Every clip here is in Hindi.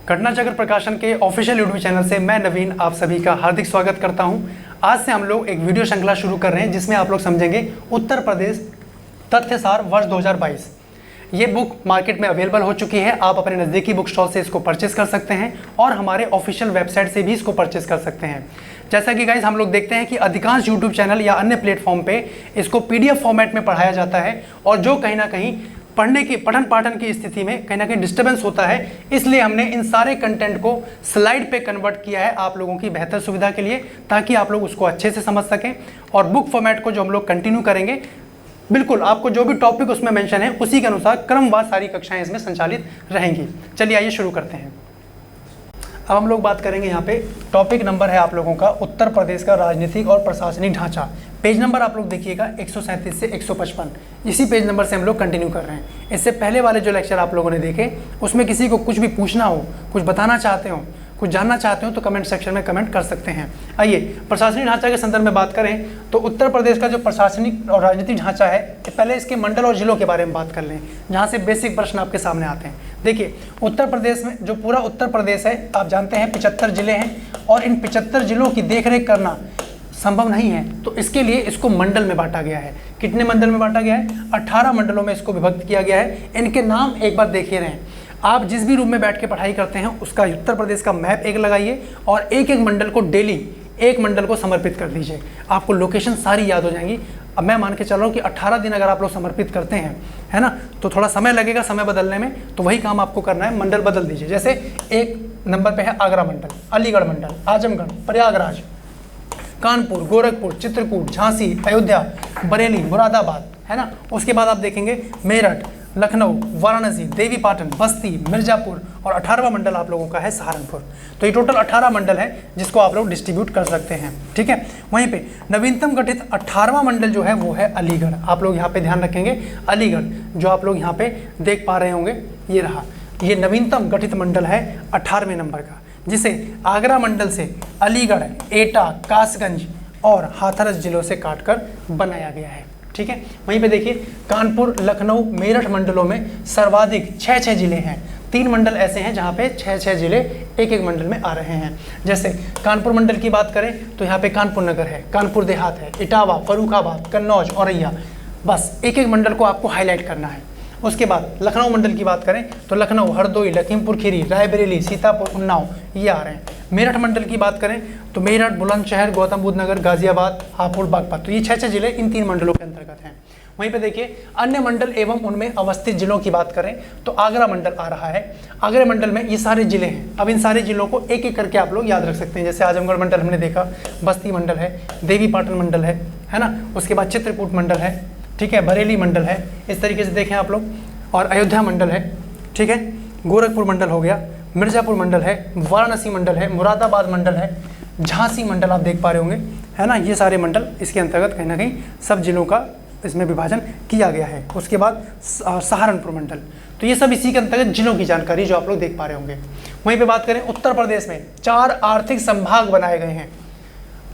घटनाचक्र प्रकाशन के ऑफिशियल यूट्यूब चैनल से मैं नवीन आप सभी का हार्दिक स्वागत करता हूं। आज से हम लोग एक वीडियो श्रृंखला शुरू कर रहे हैं जिसमें आप लोग समझेंगे उत्तर प्रदेश तथ्यसार वर्ष 2022। ये बुक मार्केट में अवेलेबल हो चुकी है। आप अपने नज़दीकी बुक स्टॉल से इसको परचेस कर सकते हैं और हमारे ऑफिशियल वेबसाइट से भी इसको परचेस कर सकते हैं। जैसा कि गाइस हम लोग देखते हैं कि अधिकांश यूट्यूब चैनल या अन्य प्लेटफॉर्म पे इसको PDF फॉर्मेट में पढ़ाया जाता है और जो कहीं ना कहीं पठन पाठन की स्थिति में कहीं ना कहीं डिस्टर्बेंस होता है, इसलिए हमने इन सारे कंटेंट को स्लाइड पे कन्वर्ट किया है आप लोगों की बेहतर सुविधा के लिए, ताकि आप लोग उसको अच्छे से समझ सकें। और बुक फॉर्मेट को जो हम लोग कंटिन्यू करेंगे, बिल्कुल आपको जो भी टॉपिक उसमें मेंशन है उसी के अनुसार क्रमवार सारी कक्षाएं इसमें संचालित रहेंगी। चलिए आइए शुरू करते हैं। अब हम लोग बात करेंगे यहाँ पे टॉपिक नंबर है आप लोगों का उत्तर प्रदेश का राजनीतिक और प्रशासनिक ढांचा। पेज नंबर आप लोग देखिएगा 137 से 155। इसी पेज नंबर से हम लोग कंटिन्यू कर रहे हैं। इससे पहले वाले जो लेक्चर आप लोगों ने देखे उसमें किसी को कुछ भी पूछना हो, कुछ बताना चाहते हो, कुछ जानना चाहते हो तो कमेंट सेक्शन में कमेंट कर सकते हैं। आइए प्रशासनिक ढांचा के संदर्भ में बात करें तो उत्तर प्रदेश का जो प्रशासनिक और राजनीतिक ढांचा है, पहले इसके मंडल और जिलों के बारे में बात कर लें, जहाँ से बेसिक प्रश्न आपके सामने आते हैं। देखिए उत्तर प्रदेश में जो पूरा उत्तर प्रदेश है आप जानते हैं 75 जिले हैं और इन 75 जिलों की देखरेख करना संभव नहीं है, तो इसके लिए इसको मंडल में बांटा गया है। कितने मंडल में बांटा गया है? 18 मंडलों में इसको विभक्त किया गया है। इनके नाम एक बार देखिए रहे हैं। आप जिस भी रूम में बैठ के पढ़ाई करते हैं उसका उत्तर प्रदेश का मैप एक लगाइए और एक एक मंडल को डेली एक मंडल को समर्पित कर दीजिए। आपको लोकेशन सारी याद हो जाएंगी। अब मैं मान के चल रहा हूँ कि 18 दिन अगर आप लोग समर्पित करते हैं, है ना, तो थोड़ा समय लगेगा समय बदलने में, तो वही काम आपको करना है, मंडल बदल दीजिए। जैसे एक नंबर पे है आगरा मंडल, अलीगढ़ मंडल, आजमगढ़, प्रयागराज, कानपुर, गोरखपुर, चित्रकूट, झांसी, अयोध्या, बरेली, मुरादाबाद, है ना। उसके बाद आप देखेंगे मेरठ, लखनऊ, वाराणसी, देवीपाटन, बस्ती, मिर्जापुर और 18वां मंडल आप लोगों का है सहारनपुर। तो ये टोटल 18 मंडल है जिसको आप लोग डिस्ट्रीब्यूट कर सकते हैं, ठीक है। वहीं पे नवीनतम गठित 18वां मंडल जो है वो है अलीगढ़। आप लोग यहाँ पे ध्यान रखेंगे, अलीगढ़ जो आप लोग यहाँ पे देख पा रहे होंगे, ये रहा, ये नवीनतम गठित मंडल है 18वें नंबर का, जिसे आगरा मंडल से अलीगढ़, एटा, कासगंज और हाथरस जिलों से काटकर बनाया गया है, ठीक है। वहीं पे देखिए कानपुर, लखनऊ, मेरठ मंडलों में सर्वाधिक 6 जिले हैं। 3 मंडल ऐसे हैं जहाँ पे 6 जिले एक एक मंडल में आ रहे हैं। जैसे कानपुर मंडल की बात करें तो यहाँ पे कानपुर नगर है, कानपुर देहात है, इटावा, फर्रुखाबाद, कन्नौज, औरैया, बस एक एक मंडल को आपको हाईलाइट करना है। उसके बाद लखनऊ मंडल की बात करें तो लखनऊ, हरदोई, लखीमपुर खीरी, रायबरेली, सीतापुर, उन्नाव ये आ रहे हैं। मेरठ मंडल की बात करें तो मेरठ, बुलंदशहर, गौतम बुद्ध नगर, गाजियाबाद, हापुड़, बागपत, तो ये 6 जिले इन 3 मंडलों के अंतर्गत हैं। वहीं पे देखिए अन्य मंडल एवं उनमें अवस्थित जिलों की बात करें तो आगरा मंडल आ रहा है। आगरा मंडल में ये सारे जिले हैं। अब इन सारे जिलों को एक एक करके आप लोग याद रख सकते हैं। जैसे आजमगढ़ मंडल हमने देखा, बस्ती मंडल है, देवीपाटन मंडल है ना, उसके बाद चित्रकूट मंडल है, ठीक है, बरेली मंडल है, इस तरीके से देखें आप लोग, और अयोध्या मंडल है, ठीक है, गोरखपुर मंडल हो गया, मिर्जापुर मंडल है, वाराणसी मंडल है, मुरादाबाद मंडल है, झांसी मंडल आप देख पा रहे होंगे, है ना। ये सारे मंडल इसके अंतर्गत कहीं ना कहीं सब जिलों का इसमें विभाजन किया गया है। उसके बाद सहारनपुर मंडल, तो ये सब इसी के अंतर्गत जिलों की जानकारी जो आप लोग देख पा रहे होंगे। वहीं पे बात करें उत्तर प्रदेश में 4 आर्थिक संभाग बनाए गए हैं।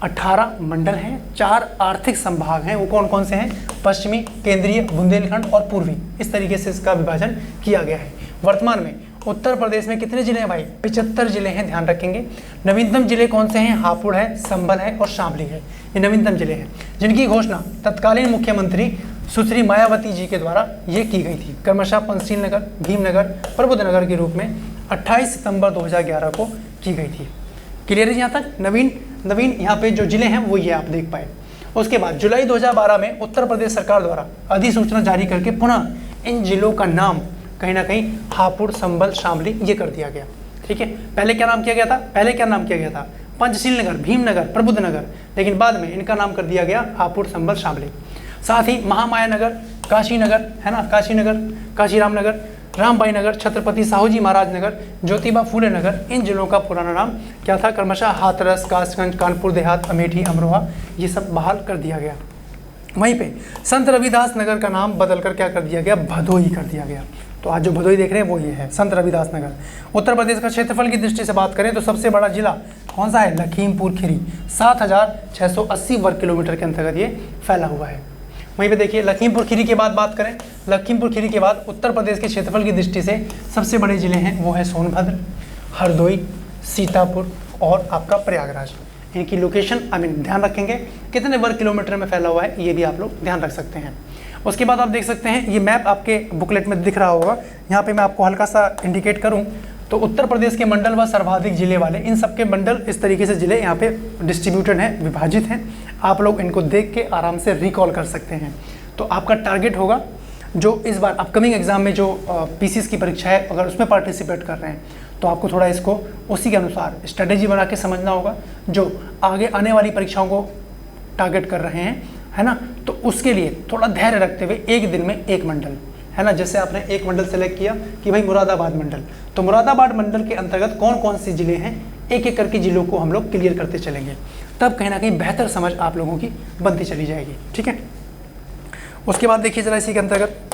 18 मंडल हैं, 4 आर्थिक संभाग हैं। वो कौन कौन से हैं? पश्चिमी, केंद्रीय, बुंदेलखंड और पूर्वी, इस तरीके से इसका विभाजन किया गया है। वर्तमान में उत्तर प्रदेश में कितने जिले हैं भाई? 75 जिले हैं, ध्यान रखेंगे। नवीनतम जिले कौन से हैं? हापुड़ है, संभल है और शामली है। ये नवीनतम जिले हैं जिनकी घोषणा तत्कालीन मुख्यमंत्री सुश्री मायावती जी के द्वारा ये की गई थी। क्रमशः पंचशील नगर, भीमनगर, प्रबुद्ध नगर के रूप में 28 सितंबर 2011 को की गई थी। क्लियर है यहाँ तक? नवीन यहाँ पे जो जिले हैं वो ये आप देख पाए। उसके बाद जुलाई 2012 में उत्तर प्रदेश सरकार द्वारा अधिसूचना जारी करके पुनः इन जिलों का नाम कहीं ना कहीं हापुड़, संभल, शामली ये कर दिया गया, ठीक है। पहले क्या नाम किया गया था? पंचशील नगर, भीमनगर, प्रबुद्ध नगर, लेकिन बाद में इनका नाम कर दिया गया हापुड़, संभल, शामली। साथ ही महामाया नगर, काशी नगर, है ना, काशी नगर, काशीराम नगर, रामबाई नगर, छत्रपति साहूजी महाराज नगर, ज्योतिबा फूले नगर, इन जिलों का पुराना नाम क्या था? क्रमशः हाथरस, कासगंज, कानपुर देहात, अमेठी, अमरोहा, ये सब बहाल कर दिया गया। वहीं पे संत रविदास नगर का नाम बदलकर क्या कर दिया गया? भदोही कर दिया गया। तो आज जो भदोही देख रहे हैं वो ये है, संत रविदास नगर। उत्तर प्रदेश का क्षेत्रफल की दृष्टि से बात करें तो सबसे बड़ा जिला कौन सा है? लखीमपुर खीरी, 7680 वर्ग किलोमीटर के अंतर्गत ये फैला हुआ है। वहीं पे देखिए लखीमपुर खीरी के बाद बात करें, लखीमपुर खीरी के बाद उत्तर प्रदेश के क्षेत्रफल की दृष्टि से सबसे बड़े जिले हैं वो है सोनभद्र, हरदोई, सीतापुर और आपका प्रयागराज। इनकी लोकेशन ध्यान रखेंगे कितने वर्ग किलोमीटर में फैला हुआ है, ये भी आप लोग ध्यान रख सकते हैं। उसके बाद आप देख सकते हैं ये मैप आपके बुकलेट में दिख रहा होगा, यहाँ पे मैं आपको हल्का सा इंडिकेट करूँ तो उत्तर प्रदेश के मंडल व सर्वाधिक जिले वाले, इन सबके मंडल इस तरीके से जिले यहाँ पे डिस्ट्रीब्यूटेड हैं, विभाजित हैं। आप लोग इनको देख के आराम से रिकॉल कर सकते हैं। तो आपका टारगेट होगा जो इस बार अपकमिंग एग्जाम में जो पीसीएस की परीक्षा है, अगर उसमें पार्टिसिपेट कर रहे हैं तो आपको थोड़ा इसको उसी के अनुसार स्ट्रेटेजी बना के समझना होगा, जो आगे आने वाली परीक्षाओं को टारगेट कर रहे हैं, है ना। तो उसके लिए थोड़ा धैर्य रखते हुए एक दिन में एक मंडल, है ना, जैसे आपने एक मंडल सेलेक्ट किया कि भाई मुरादाबाद मंडल, तो मुरादाबाद मंडल के अंतर्गत कौन कौन से जिले हैं, एक एक करके जिलों को हम लोग क्लियर करते चलेंगे, तब कहीं ना कहीं बेहतर समझ आप लोगों की बनती चली जाएगी। ठीक है, उसके बाद देखिए जरा इसी के अंतर्गत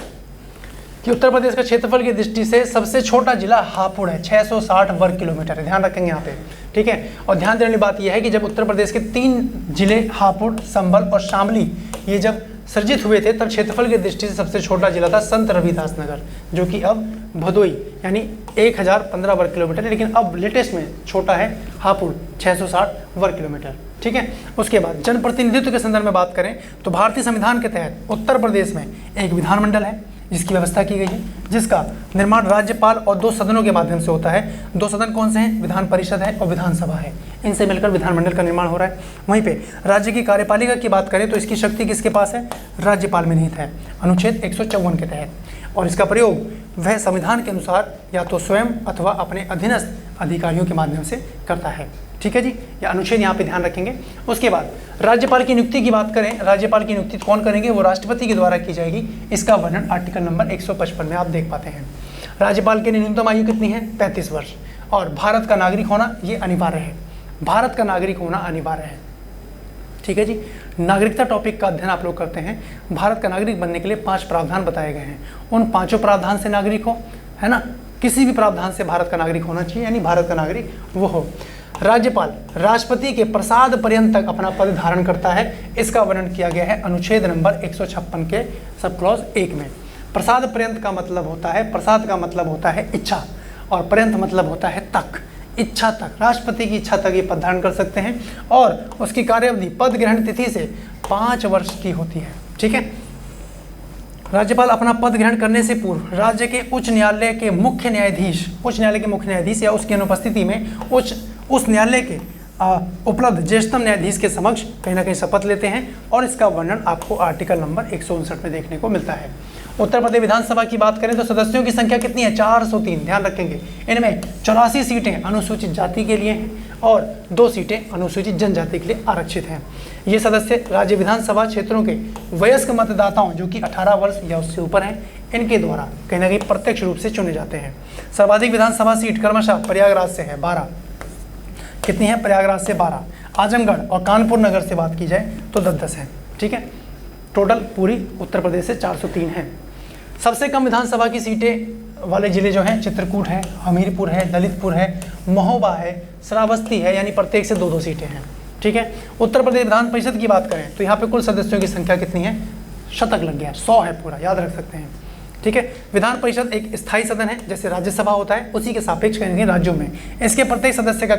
कि उत्तर प्रदेश का क्षेत्रफल की दृष्टि से सबसे छोटा जिला हापुड़ है, 660 वर्ग किलोमीटर है, ध्यान रखेंगे यहाँ पे। ठीक है, और ध्यान देने वाली बात यह है कि जब उत्तर प्रदेश के 3 जिले हापुड़, संभल और शामली ये जब सृजित हुए थे, तब क्षेत्रफल की दृष्टि से सबसे छोटा जिला था संत रविदास नगर, जो कि अब भदोई यानी 1015 वर्ग किलोमीटर है, लेकिन अब लेटेस्ट में छोटा है हापुड़ 660 वर्ग किलोमीटर। ठीक है, उसके बाद जनप्रतिनिधित्व के संदर्भ में बात करें तो भारतीय संविधान के तहत उत्तर प्रदेश में एक विधानमंडल है जिसकी व्यवस्था की गई है, जिसका निर्माण राज्यपाल और 2 सदनों के माध्यम से होता है। 2 सदन कौन से हैं, विधान परिषद है और विधानसभा है, इनसे मिलकर विधानमंडल का निर्माण हो रहा है। वहीं पे राज्य की कार्यपालिका की बात करें तो इसकी शक्ति किसके पास है, राज्यपाल में निहित है अनुच्छेद 154 के तहत, और इसका प्रयोग वह संविधान के अनुसार या तो स्वयं अथवा अपने अधीनस्थ अधिकारियों के माध्यम से करता है। ठीक है जी, यह अनुच्छेद यहाँ पे ध्यान रखेंगे। उसके बाद राज्यपाल की नियुक्ति की बात करें, राज्यपाल की नियुक्ति कौन करेंगे, वो राष्ट्रपति के द्वारा की जाएगी। इसका वर्णन आर्टिकल नंबर 155 में आप देख पाते हैं। राज्यपाल की न्यूनतम आयु कितनी है, 35 वर्ष, और भारत का नागरिक होना ये अनिवार्य है, भारत का नागरिक होना अनिवार्य है। ठीक है जी, नागरिकता टॉपिक का अध्ययन आप लोग करते हैं। भारत का नागरिक बनने के लिए 5 प्रावधान बताए गए हैं, उन 5 प्रावधान से नागरिक हो, है ना, किसी भी प्रावधान से भारत का नागरिक होना चाहिए, यानी भारत का नागरिक वो हो। राज्यपाल राष्ट्रपति के प्रसाद पर्यंत तक अपना पद धारण करता है, इसका वर्णन किया गया है अनुच्छेद नंबर 156 के सब क्लॉज 1 में। प्रसाद पर्यंत का मतलब होता है, प्रसाद का मतलब होता है इच्छा, और पर्यंत मतलब होता है तक, इच्छा तक, राष्ट्रपति की इच्छा तक ये पद धारण कर सकते हैं, और उसकी कार्यावधि पद ग्रहण तिथि से 5 वर्ष की होती है। ठीक है, राज्यपाल अपना पद ग्रहण करने से पूर्व राज्य के उच्च न्यायालय के मुख्य न्यायाधीश, उच्च न्यायालय के मुख्य न्यायाधीश या उसकी अनुपस्थिति में उस न्यायालय के उपलब्ध ज्येष्ठतम न्यायाधीश के समक्ष कहीं ना कहीं शपथ लेते हैं, और इसका वर्णन आपको आर्टिकल नंबर 159 में देखने को मिलता है। उत्तर प्रदेश विधानसभा की बात करें तो सदस्यों की संख्या कितनी है, 403, ध्यान रखेंगे। इनमें 84 सीटें अनुसूचित जाति के लिए हैं और 2 सीटें अनुसूचित जनजाति के लिए आरक्षित हैं। ये सदस्य राज्य विधानसभा क्षेत्रों के वयस्क मतदाताओं जो कि 18 वर्ष या उससे ऊपर हैं, इनके द्वारा कहीं ना कहीं प्रत्यक्ष रूप से चुने जाते हैं। सर्वाधिक विधानसभा सीट क्रमशः प्रयागराज से है 12, कितनी है, प्रयागराज से 12, आजमगढ़ और कानपुर नगर से बात की जाए तो 10-10 है। ठीक है, टोटल पूरी उत्तर प्रदेश से 403 है। सबसे कम विधानसभा की सीटें वाले जिले जो हैं चित्रकूट है, हमीरपुर है, ललितपुर है, महोबा है, श्रावस्ती है, यानी प्रत्येक से 2-2 सीटें हैं। ठीक है, उत्तर प्रदेश विधान परिषद की बात करें तो यहाँ पे कुल सदस्यों की संख्या कितनी है, शतक लग गया है, 100 है पूरा, याद रख सकते हैं। ठीक है, विधान परिषद एक स्थायी सदन है, जैसे राज्यसभा होता है उसी के सापेक्ष कहेंगे राज्यों में। इसके प्रत्येक सदस्य का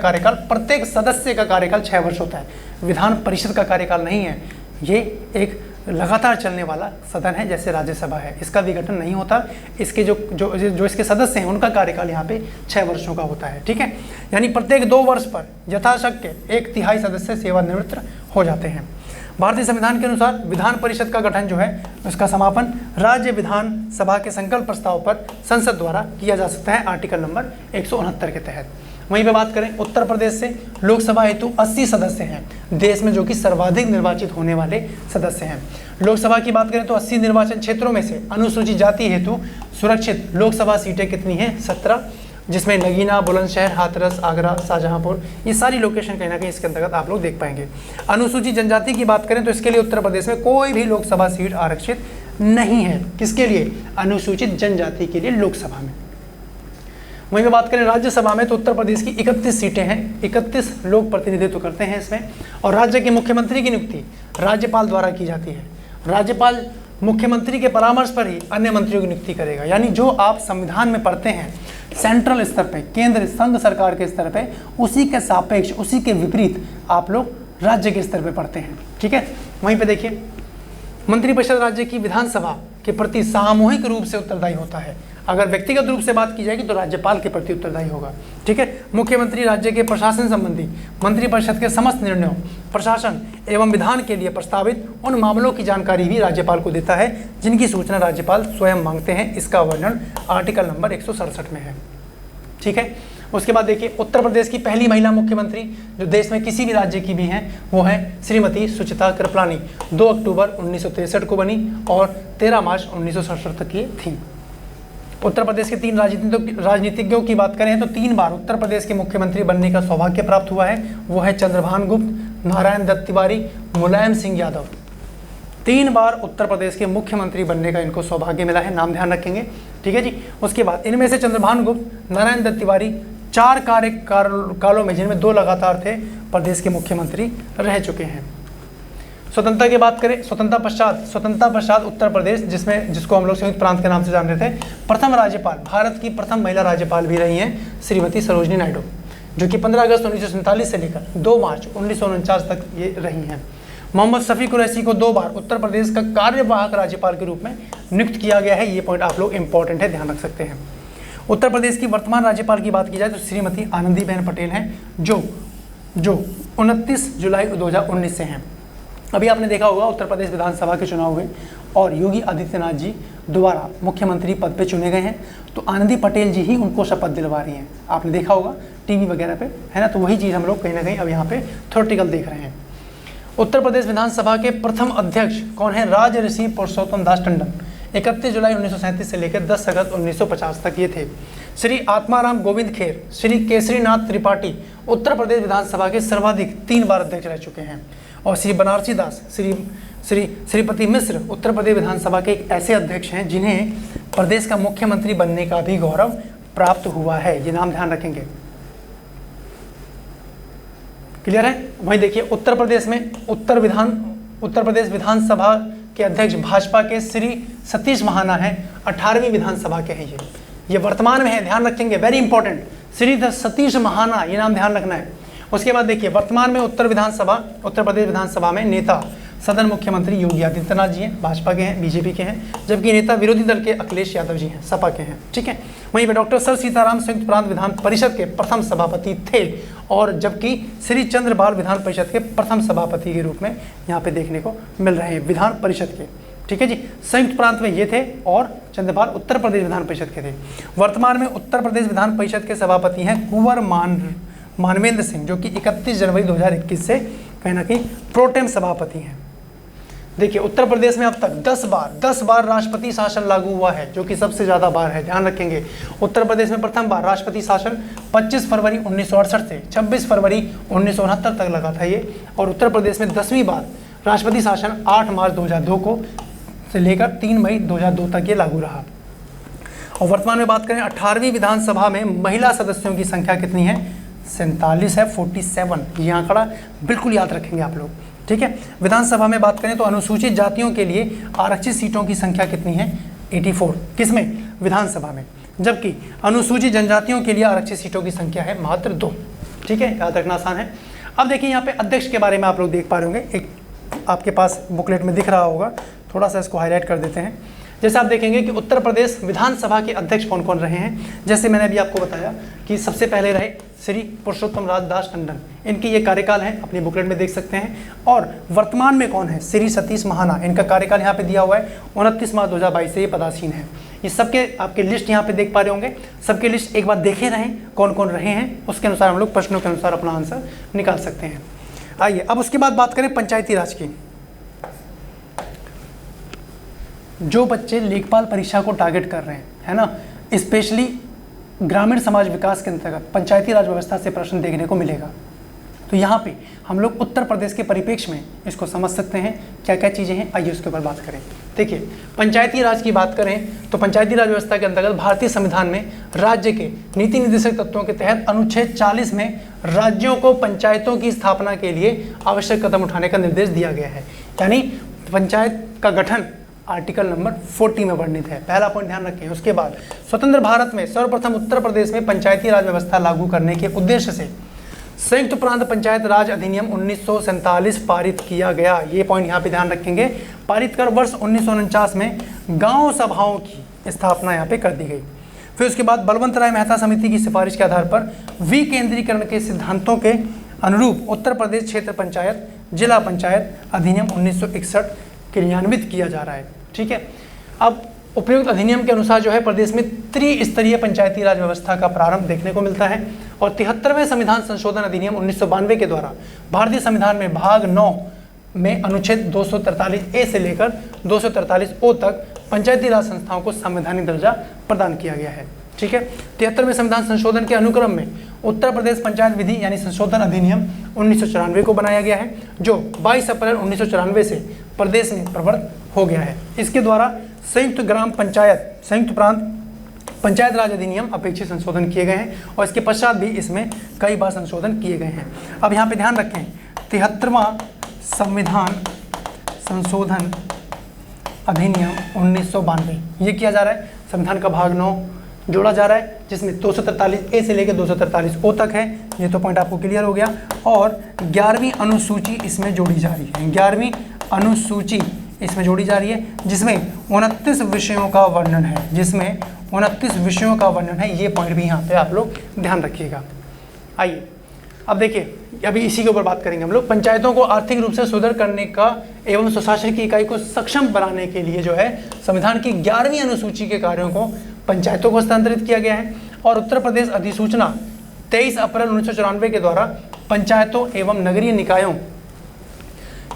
कार्यकाल 6 वर्ष होता है। विधान परिषद का कार्यकाल नहीं है, ये एक लगातार चलने वाला सदन है, जैसे राज्यसभा है, इसका विघटन नहीं होता। इसके जो इसके सदस्य हैं उनका कार्यकाल यहाँ पे 6 वर्षों का होता है। ठीक है, यानी प्रत्येक 2 वर्ष पर यथाशक्य 1/3 सदस्य सेवानिवृत्त हो जाते हैं। भारतीय संविधान के अनुसार विधान परिषद का गठन जो है उसका समापन राज्य विधानसभा के संकल्प प्रस्ताव पर संसद द्वारा किया जा सकता है, आर्टिकल नंबर 169 के तहत। वहीं पे बात करें उत्तर प्रदेश से लोकसभा हेतु 80 सदस्य हैं देश में, जो कि सर्वाधिक निर्वाचित होने वाले सदस्य हैं। लोकसभा की बात करें तो 80 निर्वाचन क्षेत्रों में से अनुसूचित जाति हेतु सुरक्षित लोकसभा सीटें कितनी हैं, 17, जिसमें नगीना, बुलंदशहर, हाथरस, आगरा, शाहजहांपुर, ये सारी लोकेशन कहीं ना कहीं इसके अंतर्गत आप लोग देख पाएंगे। अनुसूचित जनजाति की बात करें तो इसके लिए उत्तर प्रदेश में कोई भी लोकसभा सीट आरक्षित नहीं है। किसके लिए, अनुसूचित जनजाति के लिए लोकसभा में। वहीं पे बात करें राज्यसभा में तो उत्तर प्रदेश की 31 सीटें हैं, 31 लोग प्रतिनिधित्व करते हैं इसमें, और राज्य के मुख्यमंत्री की नियुक्ति राज्यपाल द्वारा की जाती है। राज्यपाल मुख्यमंत्री के परामर्श पर ही अन्य मंत्रियों की नियुक्ति करेगा। यानी जो आप संविधान में पढ़ते हैं, सेंट्रल स्तर पे, केंद्र संघ सरकार के स्तर पे, उसी के सापेक्ष, उसी के विपरीत आप लोग राज्य के स्तर पे पढ़ते हैं। ठीक है, वहीं पे देखिए, मंत्रिपरिषद राज्य की विधानसभा के प्रति सामूहिक रूप से उत्तरदायी होता है। अगर व्यक्तिगत रूप से बात की जाएगी तो राज्यपाल के प्रति उत्तरदायी होगा। ठीक है, मुख्यमंत्री राज्य के प्रशासन संबंधी मंत्रिपरिषद के समस्त निर्णयों, प्रशासन एवं विधान के लिए प्रस्तावित उन मामलों की जानकारी भी राज्यपाल को देता है जिनकी सूचना राज्यपाल स्वयं मांगते हैं। इसका वर्णन आर्टिकल नंबर 167 में है। ठीक है, उसके बाद देखिए, उत्तर प्रदेश की पहली महिला मुख्यमंत्री जो देश में किसी भी राज्य की भी हैं वो है श्रीमती सुचिता कृपलानी। 2 अक्टूबर 1963 को बनी और 13 मार्च 1967 तक ये थी। उत्तर प्रदेश के 3 राजनीतिज्ञों की बात करें तो 3 बार उत्तर प्रदेश के मुख्यमंत्री बनने का सौभाग्य प्राप्त हुआ है। वो है चंद्रभान गुप्त, नारायण दत्त तिवारी, मुलायम सिंह यादव। 3 बार उत्तर प्रदेश के मुख्यमंत्री बनने का इनको सौभाग्य मिला है, नाम ध्यान रखेंगे। ठीक है जी, उसके बाद इनमें से चंद्रभान गुप्त, नारायण दत्त तिवारी 4 कार्यकालों में, जिनमें 2 लगातार थे, प्रदेश के मुख्यमंत्री रह चुके हैं। स्वतंत्रता की बात करें, स्वतंत्रता पश्चात उत्तर प्रदेश, जिसको हम लोग संयुक्त प्रांत के नाम से जान रहे थे, प्रथम राज्यपाल, भारत की प्रथम महिला राज्यपाल भी रही हैं श्रीमती सरोजिनी नायडू, जो कि 15 अगस्त 1947 से लेकर 2 मार्च 1949 तक ये रही हैं। मोहम्मद शफी कुरैशी को 2 बार उत्तर प्रदेश का कार्यवाहक राज्यपाल के रूप में नियुक्त किया गया है। ये पॉइंट आप लोग इंपॉर्टेंट है, ध्यान रख सकते हैं। उत्तर प्रदेश की वर्तमान राज्यपाल की बात की जाए तो श्रीमती आनंदीबेन पटेल हैं, जो 29 जुलाई 2019 से हैं। अभी आपने देखा होगा उत्तर प्रदेश विधानसभा के चुनाव हुए और योगी आदित्यनाथ जी दोबारा मुख्यमंत्री पद पे चुने गए हैं, तो आनंदी पटेल जी ही उनको शपथ दिलवा रही हैं। आपने देखा होगा टीवी वगैरह पे, है ना, तो वही चीज़ हम लोग कहीं ना कहीं अब यहाँ पे थ्योरेटिकल देख रहे हैं। उत्तर प्रदेश विधानसभा के प्रथम अध्यक्ष कौन है? राजऋषि पुरुषोत्तम दास टंडन। 31 जुलाई 1937 से लेकर 10 अगस्त 1950 तक ये थे। श्री आत्माराम गोविंद खेर, श्री केसरीनाथ त्रिपाठी उत्तर प्रदेश विधानसभा के सर्वाधिक 3 बार अध्यक्ष रह चुके हैं। और श्री बनारसी दास, श्रीपति मिश्र उत्तर प्रदेश विधानसभा के एक ऐसे अध्यक्ष हैं जिन्हें प्रदेश का मुख्यमंत्री बनने का भी गौरव प्राप्त हुआ है। ये नाम ध्यान रखेंगे। क्लियर है? वहीं देखिए, उत्तर प्रदेश में उत्तर प्रदेश विधानसभा के अध्यक्ष भाजपा के श्री सतीश महाना हैं, 18वीं विधानसभा के हैं ये वर्तमान में है, ध्यान रखेंगे, वेरी इंपॉर्टेंट, श्री सतीश महाना, ये नाम ध्यान रखना है। उसके बाद देखिए, वर्तमान में उत्तर प्रदेश विधानसभा में नेता सदन मुख्यमंत्री योगी आदित्यनाथ जी हैं, भाजपा के हैं, बीजेपी के हैं, जबकि नेता विरोधी दल के अखिलेश यादव जी हैं, सपा के हैं। ठीक है, वहीं पे डॉक्टर सर सीताराम संयुक्त प्रांत विधान परिषद के प्रथम सभापति थे, और जबकि श्री चंद्रपाल विधान परिषद के प्रथम सभापति के रूप में यहाँ पे देखने को मिल रहे हैं विधान परिषद के। ठीक है जी, संयुक्त प्रांत में ये थे और चंद्रपाल उत्तर प्रदेश विधान परिषद के थे। वर्तमान में उत्तर प्रदेश विधान परिषद के सभापति हैं कुंवर मानवेंद्र सिंह, जो कि 31 जनवरी 2021 से कहीं ना कहीं प्रोटेम सभापति हैं। देखिए, उत्तर प्रदेश में अब तक 10 बार राष्ट्रपति शासन लागू हुआ है, जो कि सबसे ज़्यादा बार है, ध्यान रखेंगे। उत्तर प्रदेश में प्रथम बार राष्ट्रपति शासन 25 फरवरी 1968 से 26 फरवरी 1969 तक लगा था ये, और उत्तर प्रदेश में 10वीं बार राष्ट्रपति शासन 8 मार्च 2002 को से लेकर 3 मई 2002 तक ये लागू रहा। और वर्तमान में बात करें 18वीं विधानसभा में महिला सदस्यों की संख्या कितनी है? 47 है, 47। ये आंकड़ा बिल्कुल याद रखेंगे आप लोग। ठीक है, विधानसभा में बात करें तो अनुसूचित जातियों के लिए आरक्षित सीटों की संख्या कितनी है? 84। किसमें? विधानसभा में। जबकि अनुसूचित जनजातियों के लिए आरक्षित सीटों की संख्या है मात्र 2। ठीक है, याद रखना आसान है। अब देखिए, यहाँ पे अध्यक्ष के बारे में आप लोग देख पा रहे होंगे, एक आपके पास बुकलेट में दिख रहा होगा, थोड़ा सा इसको हाईलाइट कर देते हैं। जैसे आप देखेंगे कि उत्तर प्रदेश विधानसभा के अध्यक्ष कौन कौन रहे हैं, जैसे मैंने अभी आपको बताया कि सबसे पहले रहे श्री पुरुषोत्तम दास टंडन, इनकी ये कार्यकाल है, अपनी बुकलेट में देख सकते हैं। और वर्तमान में कौन है? श्री सतीश महाना, इनका कार्यकाल यहाँ पे दिया हुआ है, 29 मार्च 2022 से ये पदासीन है। ये सबके आपके लिस्ट यहाँ पे देख पा रहे होंगे, सबके लिस्ट एक बार देखे रहें कौन कौन रहे हैं, उसके अनुसार हम लोग प्रश्नों के अनुसार अपना आंसर निकाल सकते हैं। आइए अब उसके बाद बात करें पंचायती राज की। जो बच्चे लेखपाल परीक्षा को टारगेट कर रहे हैं, है ना, स्पेशली ग्रामीण समाज विकास के अंतर्गत पंचायती राज व्यवस्था से प्रश्न देखने को मिलेगा। तो यहाँ पे हम लोग उत्तर प्रदेश के परिप्रेक्ष्य में इसको समझ सकते हैं, क्या क्या चीज़ें हैं, आइए उसके ऊपर बात करें। देखिए, पंचायती राज की बात करें तो पंचायती राज व्यवस्था के अंतर्गत भारतीय संविधान में राज्य के नीति निर्देशक तत्वों के तहत अनुच्छेद 40 में राज्यों को पंचायतों की स्थापना के लिए आवश्यक कदम उठाने का निर्देश दिया गया है। यानी पंचायत का गठन आर्टिकल नंबर 40 में वर्णित है। पहला पॉइंट ध्यान रखें। उसके बाद स्वतंत्र भारत में सर्वप्रथम उत्तर प्रदेश में पंचायती राज व्यवस्था लागू करने के उद्देश्य से संयुक्त प्रांत पंचायत राज अधिनियम 1947 पारित किया गया। ये पॉइंट यहाँ पे ध्यान रखेंगे। पारित कर वर्ष 1949 में गांव सभाओं की स्थापना यहाँ पे कर दी गई। फिर उसके बाद बलवंत राय मेहता समिति की सिफारिश के आधार पर विकेंद्रीकरण के सिद्धांतों के अनुरूप उत्तर प्रदेश क्षेत्र पंचायत जिला पंचायत अधिनियम 1961 क्रियान्वित किया जा रहा है। ठीक है। अब उपयुक्त अधिनियम के अनुसार जो है प्रदेश में त्रिस्तरीय पंचायती राज व्यवस्था का प्रारंभ देखने को मिलता है और 73वें संविधान संशोधन अधिनियम 1992 के द्वारा भारतीय संविधान में भाग 9 में अनुच्छेद 243A से लेकर 243O तक पंचायती राज संस्थाओं को संवैधानिक दर्जा प्रदान किया गया है। ठीक है। 73वें संविधान संशोधन के अनुक्रम में उत्तर प्रदेश पंचायत विधि यानी संशोधन अधिनियम 1994 को बनाया गया है, जो 22 अप्रैल 1994 से प्रदेश में प्रवर्तित हो गया है। इसके द्वारा संयुक्त प्रांत पंचायत राज अधिनियम अपेक्षित संशोधन किए गए हैं और इसके पश्चात भी इसमें कई बार संशोधन किए गए हैं। अब यहाँ पे ध्यान रखें, 73वां संविधान संशोधन अधिनियम 1992 ये किया जा रहा है। संविधान का भाग 9 जोड़ा जा रहा है, जिसमें 243A से लेकर 243O तक है। ये तो पॉइंट आपको क्लियर हो गया। और 11वीं अनुसूची इसमें जोड़ी जा रही है। 11वीं अनुसूची इसमें जोड़ी जा रही है, जिसमें 29 विषयों का वर्णन है। जिसमें 29 विषयों का वर्णन है। ये पॉइंट भी यहाँ पे आप लोग ध्यान रखिएगा। आइए अब देखिए, अभी इसी के ऊपर बात करेंगे हम लोग। पंचायतों को आर्थिक रूप से सुदृढ़ करने का एवं स्वशासन की इकाई को सक्षम बनाने के लिए जो है संविधान की 11वीं अनुसूची के कार्यों को पंचायतों को हस्तांतरित किया गया है। और उत्तर प्रदेश अधिसूचना 23 अप्रैल 1994 के द्वारा पंचायतों एवं नगरीय निकायों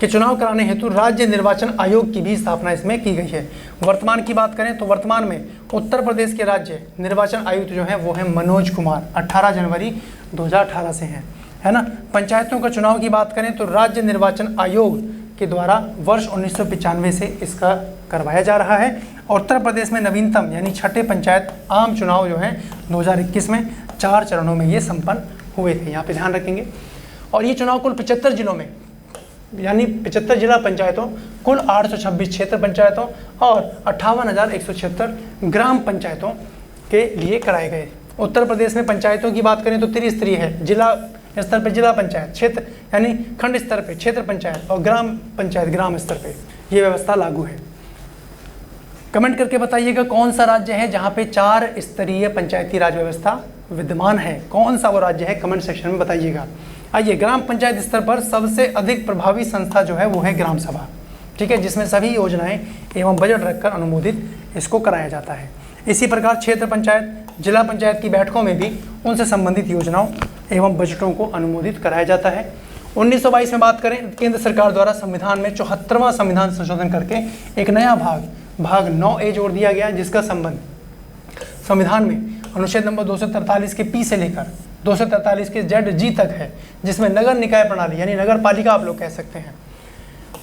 के चुनाव कराने हेतु राज्य निर्वाचन आयोग की भी स्थापना इसमें की गई है। वर्तमान की बात करें तो वर्तमान में उत्तर प्रदेश के राज्य निर्वाचन आयुक्त जो है वो है मनोज कुमार, 18 जनवरी 2018 से हैं, है ना। पंचायतों का चुनाव की बात करें तो राज्य निर्वाचन आयोग के द्वारा वर्ष 1995 से इसका करवाया जा रहा है। और उत्तर प्रदेश में नवीनतम यानी छठे पंचायत आम चुनाव जो है 2021 में 4 चरणों में ये संपन्न हुए थे। यहाँ पे ध्यान रखेंगे। और ये चुनाव कुल 75 जिलों में यानी 75 जिला पंचायतों, कुल 826 क्षेत्र पंचायतों और 58,176 ग्राम पंचायतों के लिए कराए गए। उत्तर प्रदेश में पंचायतों की बात करें तो त्रिस्तरीय है। जिला स्तर पर जिला पंचायत, क्षेत्र यानी खंड स्तर पे क्षेत्र पंचायत और ग्राम पंचायत ग्राम स्तर पे ये व्यवस्था लागू है। कमेंट करके बताइएगा कौन सा राज्य है जहाँ पे 4 स्तरीय पंचायती राज व्यवस्था विद्यमान है। कौन सा वो राज्य है, कमेंट सेक्शन में बताइएगा। आइए, ग्राम पंचायत स्तर पर सबसे अधिक प्रभावी संस्था जो है वो है ग्राम सभा। ठीक है, जिसमें सभी योजनाएं एवं बजट रखकर अनुमोदित इसको कराया जाता है। इसी प्रकार क्षेत्र पंचायत, जिला पंचायत की बैठकों में भी उनसे संबंधित योजनाओं एवं बजटों को अनुमोदित कराया जाता है। 1922 में बात करें, केंद्र सरकार द्वारा संविधान में 74वां संविधान संशोधन करके एक नया भाग 9A जोड़ दिया गया, जिसका संबंध संविधान में अनुच्छेद नंबर 243 के P से लेकर 243 के ZG तक है, जिसमें नगर निकाय प्रणाली यानी नगर पालिका आप लोग कह सकते हैं।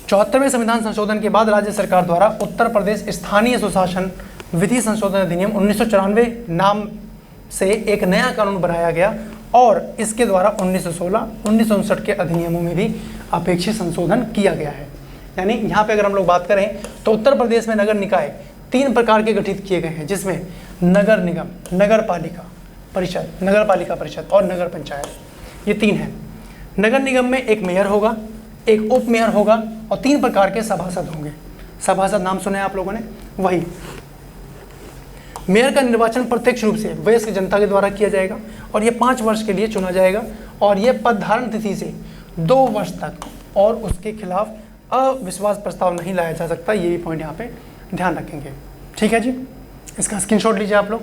74वें संविधान संशोधन के बाद राज्य सरकार द्वारा उत्तर प्रदेश स्थानीय सुशासन विधि संशोधन अधिनियम 1994 नाम से एक नया कानून बनाया गया और इसके द्वारा 1916, 1959 के अधिनियमों में भी अपेक्षित संशोधन किया गया है। यानी यहाँ पे अगर हम लोग बात करें तो उत्तर प्रदेश में नगर निकाय 3 प्रकार के गठित किए गए हैं, जिसमें नगर निगम, नगर पालिका परिषद और नगर पंचायत, ये 3 हैं। नगर निगम में एक मेयर होगा, एक उप मेयर होगा और 3 प्रकार के सभासद होंगे। सभासद नाम सुने आप लोगों ने, वही मेयर का निर्वाचन प्रत्यक्ष रूप से वयस्क जनता के द्वारा किया जाएगा और ये 5 वर्ष के लिए चुना जाएगा और ये पद धारण तिथि से 2 वर्ष तक और उसके खिलाफ अविश्वास प्रस्ताव नहीं लाया जा सकता। ये भी पॉइंट यहाँ पे ध्यान रखेंगे। ठीक है जी, इसका स्क्रीनशॉट लीजिए आप लोग।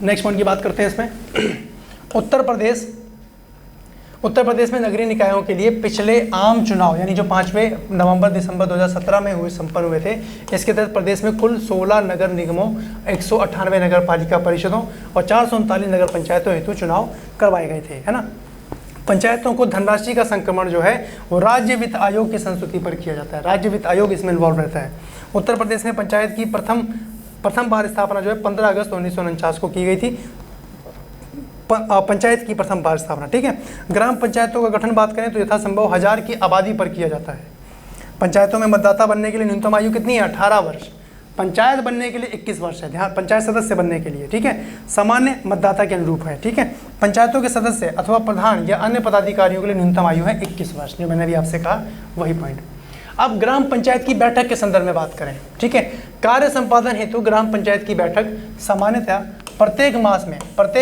नेक्स्ट पॉइंट की बात करते हैं इसमें। उत्तर प्रदेश में नगरीय निकायों के लिए पिछले आम चुनाव यानी जो 5वें नवंबर दिसंबर 2017 में संपन्न हुए थे, इसके तहत प्रदेश में कुल 16 नगर निगमों, 198 नगर पालिका परिषदों और 439 नगर पंचायतों हेतु चुनाव करवाए गए थे, है ना। पंचायतों को धनराशि का संक्रमण जो है वो राज्य वित्त आयोग की संस्तुति पर किया जाता है। राज्य वित्त आयोग इसमें इन्वॉल्व रहता है। उत्तर प्रदेश में पंचायत की प्रथम बार स्थापना जो है 15 अगस्त 1949 को की गई थी। पंचायत की प्रथम बार स्थापना, ठीक है। ग्राम पंचायतों का गठन बात करें तो यथासंभव 1000 की आबादी पर किया जाता है। पंचायतों में मतदाता बनने के लिए न्यूनतम आयु कितनी है? 18 वर्ष। पंचायत बनने के लिए 21 वर्ष है, ध्यान, पंचायत सदस्य बनने के लिए, ठीक है, सामान्य मतदाता के अनुरूप है, ठीक है। पंचायतों के सदस्य अथवा प्रधान या अन्य पदाधिकारियों के लिए न्यूनतम आयु है 21 वर्ष, जो मैंने अभी आपसे कहा वही पॉइंट। अब ग्राम पंचायत की बैठक के संदर्भ में बात करें, ठीक है। कार्य संपादन हेतु ग्राम पंचायत की बैठक सामान्यतः प्रत्येक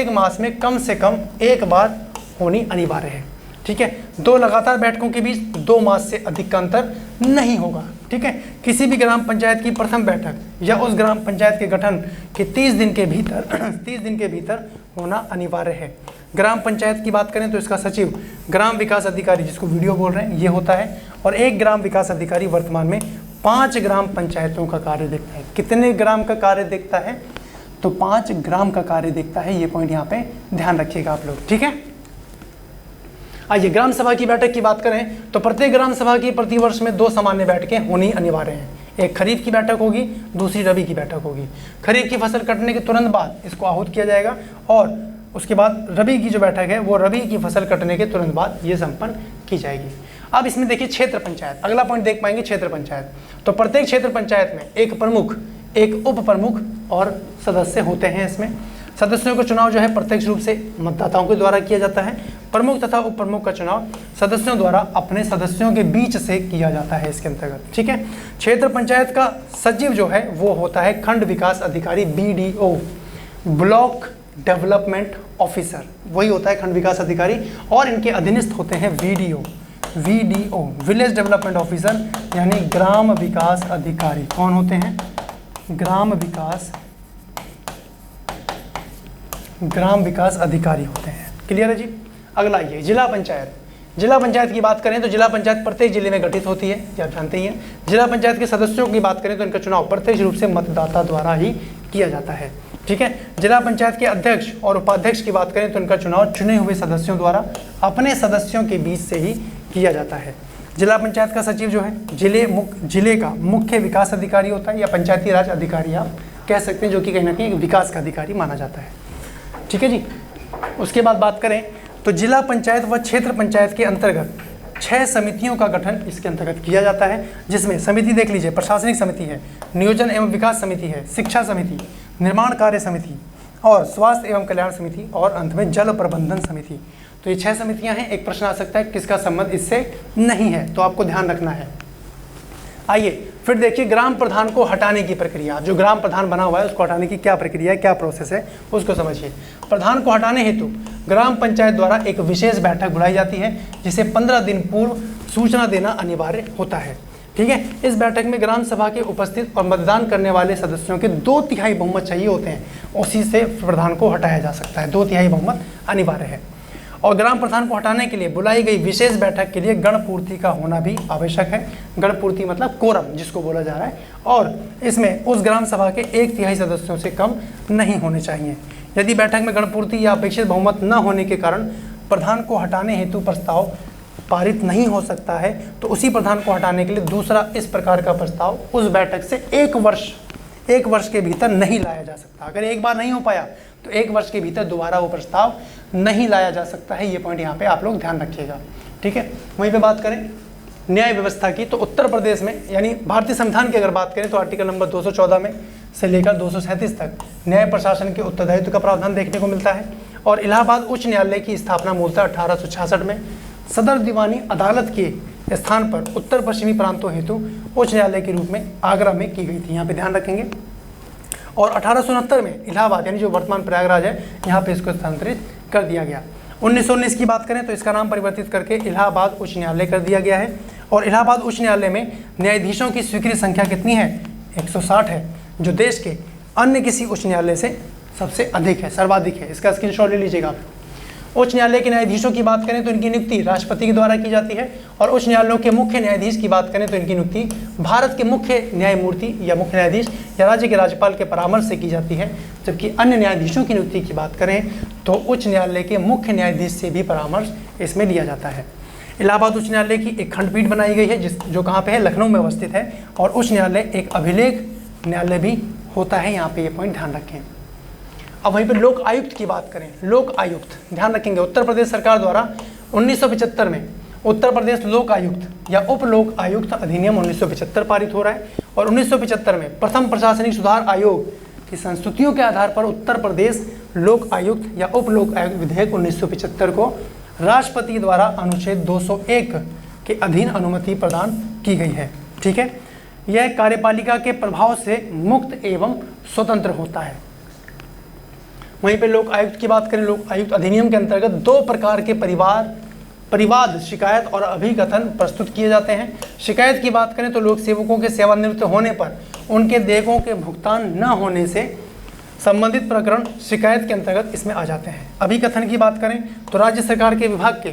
मास में कम से कम एक बार होनी अनिवार्य है, ठीक है। 2 लगातार बैठकों के बीच 2 मास से अधिक का अंतर नहीं होगा, ठीक है। किसी भी ग्राम पंचायत की प्रथम बैठक या उस ग्राम पंचायत के गठन के 30 दिन के भीतर होना अनिवार्य है। ग्राम पंचायत की बात करें तो इसका सचिव ग्राम विकास अधिकारी, जिसको वीडियो बोल रहे हैं, ये होता है। और एक ग्राम विकास अधिकारी वर्तमान में 5 ग्राम पंचायतों का कार्य देखता है। कितने ग्राम का कार्य देखता है? तो 5 ग्राम का कार्य देखता है। ये पॉइंट यहाँ पे ध्यान रखिएगा आप लोग, ठीक है। आइए ग्राम सभा की बैठक की बात करें तो प्रत्येक ग्राम सभा की प्रतिवर्ष में 2 सामान्य बैठकें होनी अनिवार्य हैं। एक खरीफ की बैठक होगी, दूसरी रबी की बैठक होगी। खरीफ की फसल कटने के तुरंत बाद इसको आहूत किया जाएगा और उसके बाद रबी की जो बैठक है वो रबी की फसल कटने के तुरंत बाद ये संपन्न की जाएगी। अब इसमें देखिए क्षेत्र पंचायत, अगला पॉइंट देख पाएंगे क्षेत्र पंचायत। तो प्रत्येक क्षेत्र पंचायत में एक प्रमुख, एक उप प्रमुख और सदस्य होते हैं। इसमें सदस्यों का चुनाव जो है प्रत्यक्ष रूप से मतदाताओं के द्वारा किया जाता है। प्रमुख तथा उप प्रमुख का चुनाव सदस्यों द्वारा अपने सदस्यों के बीच से किया जाता है इसके अंतर्गत, ठीक है। क्षेत्र पंचायत का सचिव जो है वो होता है खंड विकास अधिकारी, BDO, ब्लॉक डेवलपमेंट ऑफिसर, वही होता है खंड विकास अधिकारी। और इनके अधीनस्थ होते हैं VDO, विलेज डेवलपमेंट ऑफिसर, यानी ग्राम विकास अधिकारी। कौन होते हैं? ग्राम विकास अधिकारी होते हैं। क्लियर है जी। अगला ये जिला पंचायत। जिला पंचायत की बात करें तो जिला पंचायत प्रत्येक जिले में गठित होती है, ये आप जानते ही हैं। जिला पंचायत के सदस्यों की बात करें तो इनका चुनाव प्रत्यक्ष रूप से मतदाता द्वारा ही किया जाता है, ठीक है। जिला पंचायत के अध्यक्ष और उपाध्यक्ष की बात करें तो इनका चुनाव चुने हुए सदस्यों द्वारा अपने सदस्यों के बीच से ही किया जाता है। जिला पंचायत का सचिव जो है जिले का मुख्य विकास अधिकारी होता है, या पंचायती राज अधिकारी आप कह सकते हैं, जो कि कहीं ना कहीं एक विकास का अधिकारी माना जाता है, ठीक है जी। उसके बाद बात करें तो जिला पंचायत व क्षेत्र पंचायत के अंतर्गत 6 समितियों का गठन इसके अंतर्गत किया जाता है, जिसमें समिति देख लीजिए, प्रशासनिक समिति है, नियोजन एवं विकास समिति है, शिक्षा समिति, निर्माण कार्य समिति और स्वास्थ्य एवं कल्याण समिति और अंत में जल प्रबंधन समिति। तो ये 6 समितियां हैं। एक प्रश्न आ सकता है किसका संबंध इससे नहीं है, तो आपको ध्यान रखना है। आइए फिर देखिए ग्राम प्रधान को हटाने की प्रक्रिया। जो ग्राम प्रधान बना हुआ है उसको हटाने की क्या प्रक्रिया है, क्या प्रोसेस है, उसको समझिए। प्रधान को हटाने हेतु ग्राम पंचायत द्वारा एक विशेष बैठक बुलाई जाती है, जिसे 15 दिन पूर्व सूचना देना अनिवार्य होता है, ठीक है। इस बैठक में ग्राम सभा के उपस्थित और मतदान करने वाले सदस्यों के 2/3 बहुमत चाहिए होते हैं, उसी से प्रधान को हटाया जा सकता है। 2/3 बहुमत अनिवार्य है। और ग्राम प्रधान को हटाने के लिए बुलाई गई विशेष बैठक के लिए गणपूर्ति का होना भी आवश्यक है। गणपूर्ति मतलब कोरम जिसको बोला जा रहा है, और इसमें उस ग्राम सभा के 1/3 सदस्यों से कम नहीं होने चाहिए। यदि बैठक में गणपूर्ति या अपेक्षित बहुमत न होने के कारण प्रधान को हटाने हेतु प्रस्ताव पारित नहीं हो सकता है, तो उसी प्रधान को हटाने के लिए दूसरा इस प्रकार का प्रस्ताव उस बैठक से 1 वर्ष के भीतर नहीं लाया जा सकता। अगर एक बार नहीं हो पाया तो 1 वर्ष के भीतर दोबारा वो प्रस्ताव नहीं लाया जा सकता है। ये पॉइंट यहाँ पे आप लोग ध्यान रखिएगा, ठीक है। वहीं पे बात करें न्याय व्यवस्था की, तो उत्तर प्रदेश में यानी भारतीय संविधान की अगर बात करें तो आर्टिकल नंबर 214 में से लेकर 237 तक न्याय प्रशासन के उत्तरदायित्व का प्रावधान देखने को मिलता है। और इलाहाबाद उच्च न्यायालय की स्थापना मूलतः 1866 में सदर दीवानी अदालत के स्थान पर उत्तर पश्चिमी प्रांतों हेतु उच्च न्यायालय के रूप में आगरा में की गई थी, यहाँ पे ध्यान रखेंगे। और 1869 में इलाहाबाद यानी जो वर्तमान प्रयागराज है यहाँ पे इसको स्थानांतरित कर दिया गया। 1919 की बात करें तो इसका नाम परिवर्तित करके इलाहाबाद उच्च न्यायालय कर दिया गया है। और इलाहाबाद उच्च न्यायालय में न्यायाधीशों की स्वीकृत संख्या कितनी है? 160 है, जो देश के अन्य किसी उच्च न्यायालय से सबसे अधिक है, सर्वाधिक है। इसका स्क्रीनशॉट ले लीजिएगा आप। उच्च न्यायालय के न्यायाधीशों की बात करें तो इनकी नियुक्ति राष्ट्रपति के द्वारा की जाती है, और उच्च न्यायालयों के मुख्य न्यायाधीश की बात करें तो इनकी नियुक्ति भारत के मुख्य न्यायमूर्ति या मुख्य न्यायाधीश या राज्य के राज्यपाल के परामर्श से की जाती है। जबकि अन्य न्यायाधीशों की नियुक्ति की बात करें तो उच्च न्यायालय के मुख्य न्यायाधीश से भी परामर्श इसमें लिया जाता है। इलाहाबाद उच्च न्यायालय की एक खंडपीठ बनाई गई है जो कहाँ पे है, लखनऊ में अवस्थित है, और उच्च न्यायालय एक अभिलेख न्यायालय भी होता है, यहाँ पे ये पॉइंट ध्यान रखें। अब वहीं पर लोक आयुक्त की बात करें, लोक आयुक्त ध्यान रखेंगे, उत्तर प्रदेश सरकार द्वारा 1975 में उत्तर प्रदेश लोक आयुक्त या उप लोक आयुक्त अधिनियम 1975 पारित हो रहा है, और 1975 में प्रथम प्रशासनिक सुधार आयोग की संस्तुतियों के आधार पर उत्तर प्रदेश लोक आयुक्त या उप लोक आयुक्त विधेयक 1975 को राष्ट्रपति द्वारा अनुच्छेद 201 के अधीन अनुमति प्रदान की गई है। ठीक है, यह कार्यपालिका के प्रभाव से मुक्त एवं स्वतंत्र होता है। वहीं पे लोक आयुक्त की बात करें, लोक आयुक्त अधिनियम के अंतर्गत 2 प्रकार के परिवाद शिकायत और अभिकथन प्रस्तुत किए जाते हैं। शिकायत की बात करें तो लोक सेवकों के सेवानिवृत्त होने पर उनके देयकों के भुगतान न होने से संबंधित प्रकरण शिकायत के अंतर्गत इसमें आ जाते हैं। अभिकथन की बात करें तो राज्य सरकार के विभाग के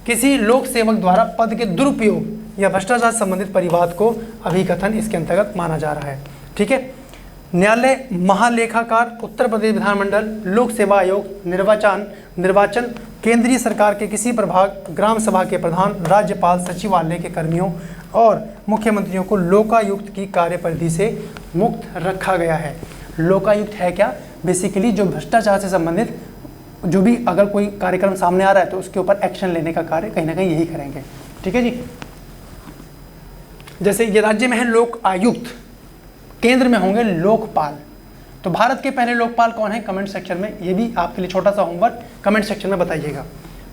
किसी लोक सेवक द्वारा पद के दुरुपयोग या भ्रष्टाचार संबंधित परिवाद को अभिकथन इसके अंतर्गत माना जा रहा है। ठीक है, न्यायालय, महालेखाकार, उत्तर प्रदेश विधानमंडल, लोक सेवा आयोग, निर्वाचन, केंद्रीय सरकार के किसी प्रभाग, ग्राम सभा के प्रधान, राज्यपाल, सचिवालय के कर्मियों और मुख्यमंत्रियों को लोकायुक्त की कार्यपरिधि से मुक्त रखा गया है। लोकायुक्त है क्या? बेसिकली जो भ्रष्टाचार से संबंधित जो भी अगर कोई कार्यक्रम सामने आ रहा है तो उसके ऊपर एक्शन लेने का कार्य कहीं ना कहीं यही करेंगे। ठीक है जी, जैसे ये राज्य में है लोक आयुक्त, केंद्र में होंगे लोकपाल। तो भारत के पहले लोकपाल कौन है? कमेंट सेक्शन में, ये भी आपके लिए छोटा सा होमवर्क कमेंट सेक्शन में बताइएगा।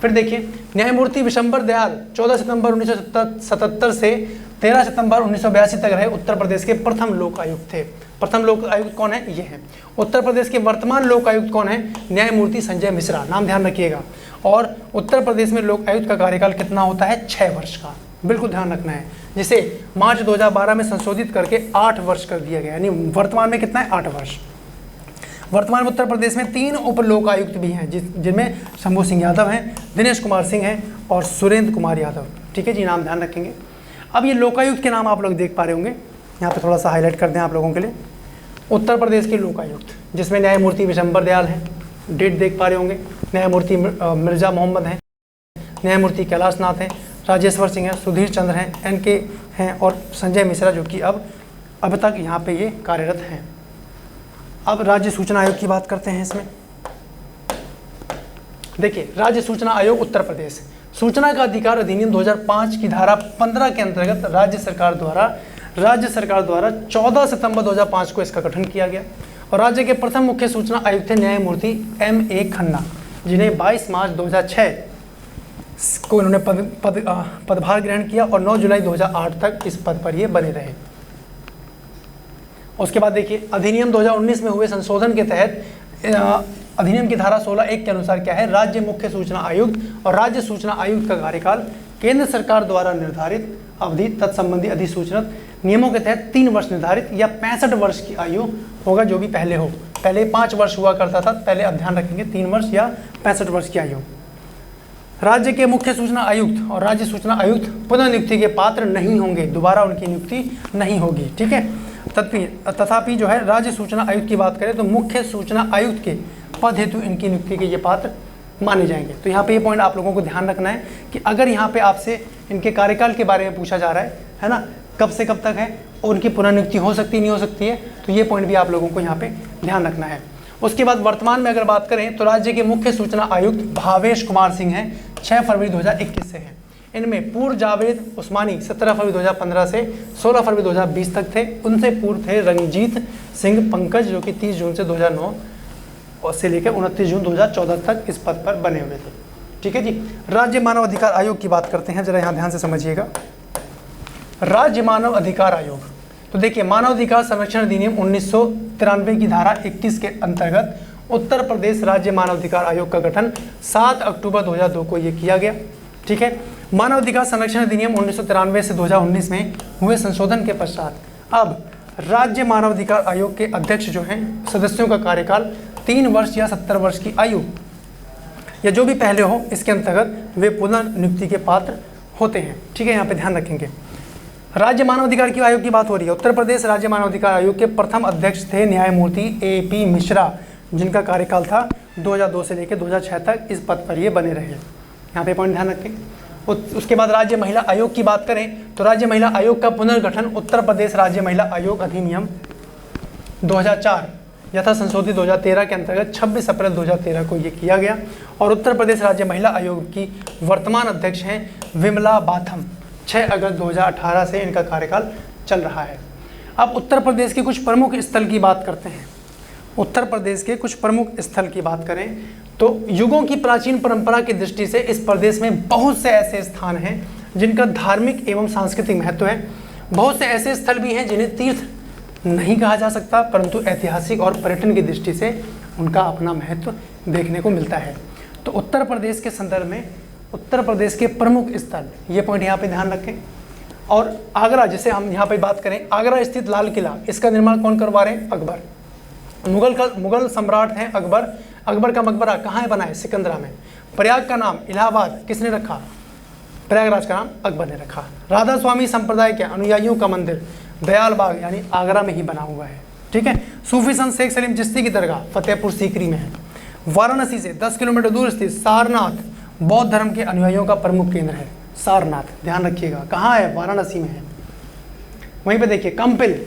फिर देखिए, न्यायमूर्ति विशंबर दयाल 14 सितंबर 1977 से 13 सितंबर 1982 तक रहे उत्तर प्रदेश के प्रथम लोक आयुक्त थे। प्रथम लोक आयुक्त कौन है? ये है। उत्तर प्रदेश के वर्तमान लोक आयुक्त कौन है? न्यायमूर्ति संजय मिश्रा, नाम ध्यान रखिएगा। और उत्तर प्रदेश में लोक आयुक्त का कार्यकाल कितना होता है? 6 वर्ष का, बिल्कुल ध्यान रखना है, जिसे मार्च 2012 में संशोधित करके 8 वर्ष कर दिया गया, यानी वर्तमान में कितना है? 8 वर्ष। वर्तमान में उत्तर प्रदेश में 3 उप लोक आयुक्त भी हैं, जिनमें शंभू सिंह यादव हैं, दिनेश कुमार सिंह हैं और सुरेंद्र कुमार यादव। ठीक है जी, नाम ध्यान रखेंगे। अब ये लोकायुक्त के नाम आप लोग देख पा रहे होंगे, यहाँ पे थोड़ा सा हाईलाइट कर दें आप लोगों के लिए। उत्तर प्रदेश के लोकायुक्त, जिसमें न्यायमूर्ति विशंबर दयाल हैं, डेट देख पा रहे होंगे, न्यायमूर्ति मिर्जा मोहम्मद हैं, न्यायमूर्ति कैलाश नाथ हैं, राजेश्वर सिंह हैं, सुधीर चंद्र हैं, NK हैं और संजय मिश्रा, जो कि अब तक यहाँ पे ये कार्यरत हैं। अब राज्य सूचना आयोग की बात करते हैं। इसमें देखिए, राज्य सूचना आयोग उत्तर प्रदेश, सूचना का अधिकार अधिनियम 2005 की धारा 15 के अंतर्गत राज्य सरकार द्वारा 14 सितंबर 2005 को इसका गठन किया गया, और राज्य के प्रथम मुख्य सूचना आयुक्त थे न्यायमूर्ति MA खन्ना, जिन्हें 22 मार्च 2006 को इन्होंने पदभार ग्रहण किया और 9 जुलाई 2008 तक इस पद पर ये बने रहे। उसके बाद देखिए, अधिनियम 2019 में हुए संशोधन के तहत अधिनियम की धारा 16(1) के अनुसार क्या है? राज्य मुख्य सूचना आयुक्त और राज्य सूचना आयुक्त का कार्यकाल केंद्र सरकार द्वारा निर्धारित अवधि तत्संबंधी अधिसूचना नियमों के तहत 3 वर्ष निर्धारित या 65 वर्ष की आयु होगा, जो भी पहले हो। पहले 5 वर्ष हुआ करता था, पहले अब ध्यान रखेंगे 3 वर्ष या 65 वर्ष की आयु। राज्य के मुख्य सूचना आयुक्त और राज्य सूचना आयुक्त पुनः नियुक्ति के पात्र नहीं होंगे, दोबारा उनकी नियुक्ति नहीं होगी। ठीक है, तथापि जो है राज्य सूचना आयुक्त की बात करें तो मुख्य सूचना आयुक्त के पद हेतु इनकी नियुक्ति के ये पात्र माने जाएंगे। तो यहाँ पे ये पॉइंट आप लोगों को ध्यान रखना है कि अगर यहाँ पे आपसे इनके कार्यकाल के बारे में पूछा जा रहा है ना, कब से कब तक है और उनकी पुनर्नियुक्ति हो सकती नहीं हो सकती है, तो ये पॉइंट भी आप लोगों को यहाँ पे ध्यान रखना है। उसके बाद वर्तमान में अगर बात करें तो राज्य के मुख्य सूचना आयुक्त भावेश कुमार सिंह हैं, 6 फरवरी 2021 से हैं। इनमें पूर्व जावेद उस्मानी 17 फरवरी 2015 से 16 फरवरी 2020 तक थे। उनसे पूर्व थे रंजीत सिंह पंकज, जो कि 30 जून से 2009 से लेकर 29 जून 2014 तक इस पद पर बने हुए थे। ठीक है जी, राज्य मानव अधिकार आयोग की बात करते हैं, जरा यहाँ ध्यान से समझिएगा। राज्य मानव अधिकार आयोग, तो देखिए, मानव अधिकार संरक्षण अधिनियम 1993 की धारा 21 के अंतर्गत उत्तर प्रदेश राज्य मानव अधिकार आयोग का गठन 7 अक्टूबर 2002 को ये किया गया। ठीक है, मानव अधिकार संरक्षण अधिनियम 1993 से 2019 में हुए संशोधन के पश्चात अब राज्य मानव अधिकार आयोग के अध्यक्ष जो हैं, सदस्यों का कार्यकाल 3 वर्ष या 70 वर्ष की आयु या जो भी पहले हो इसके अंतर्गत वे पुनर्नियुक्ति के पात्र होते हैं। ठीक है, यहाँ पे ध्यान रखेंगे। राज्य मानवाधिकार आयोग की बात हो रही है। उत्तर प्रदेश राज्य मानवाधिकार आयोग के प्रथम अध्यक्ष थे न्यायमूर्ति AP मिश्रा, जिनका कार्यकाल था 2002 से लेकर 2006 तक इस पद पर ये बने रहे। यहाँ पे पॉइंट ध्यान रखें। उसके बाद राज्य महिला आयोग की बात करें तो राज्य महिला आयोग का पुनर्गठन उत्तर प्रदेश राज्य महिला आयोग अधिनियम 2004 यथा संशोधित 2013 के अंतर्गत 26 अप्रैल 2013 को ये किया गया। और उत्तर प्रदेश राज्य महिला आयोग की वर्तमान अध्यक्ष हैं विमला बाथम। 6 अगस्त 2018 से इनका कार्यकाल चल रहा है। अब उत्तर प्रदेश के कुछ प्रमुख स्थल की बात करते हैं। उत्तर प्रदेश के कुछ प्रमुख स्थल की बात करें तो युगों की प्राचीन परंपरा की दृष्टि से इस प्रदेश में बहुत से ऐसे स्थान हैं जिनका धार्मिक एवं सांस्कृतिक महत्व है। बहुत से ऐसे स्थल भी हैं जिन्हें तीर्थ नहीं कहा जा सकता, परंतु ऐतिहासिक और पर्यटन की दृष्टि से उनका अपना महत्व देखने को मिलता है। तो उत्तर प्रदेश के संदर्भ में उत्तर प्रदेश के प्रमुख स्थल, ये पॉइंट यहाँ पे ध्यान रखें। और आगरा, जैसे हम यहाँ पे बात करें, आगरा स्थित लाल किला, इसका निर्माण कौन करवा रहे हैं? अकबर। मुगल सम्राट हैं अकबर। अकबर का मकबरा कहाँ है बना है? सिकंदरा में। प्रयाग का नाम इलाहाबाद किसने रखा? प्रयागराज का नाम अकबर ने रखा। राधा स्वामी संप्रदाय के अनुयायियों का मंदिर दयाल बाग यानी आगरा में ही बना हुआ है। ठीक है। सूफी संत शेख सलीम चिश्ती की दरगाह फतेहपुर सीकरी में है। वाराणसी से 10 किलोमीटर दूर स्थित सारनाथ बौद्ध धर्म के अनुयायियों का प्रमुख केंद्र है। सारनाथ ध्यान रखिएगा कहाँ है? वाराणसी में है। वहीं पे देखिए कंपिल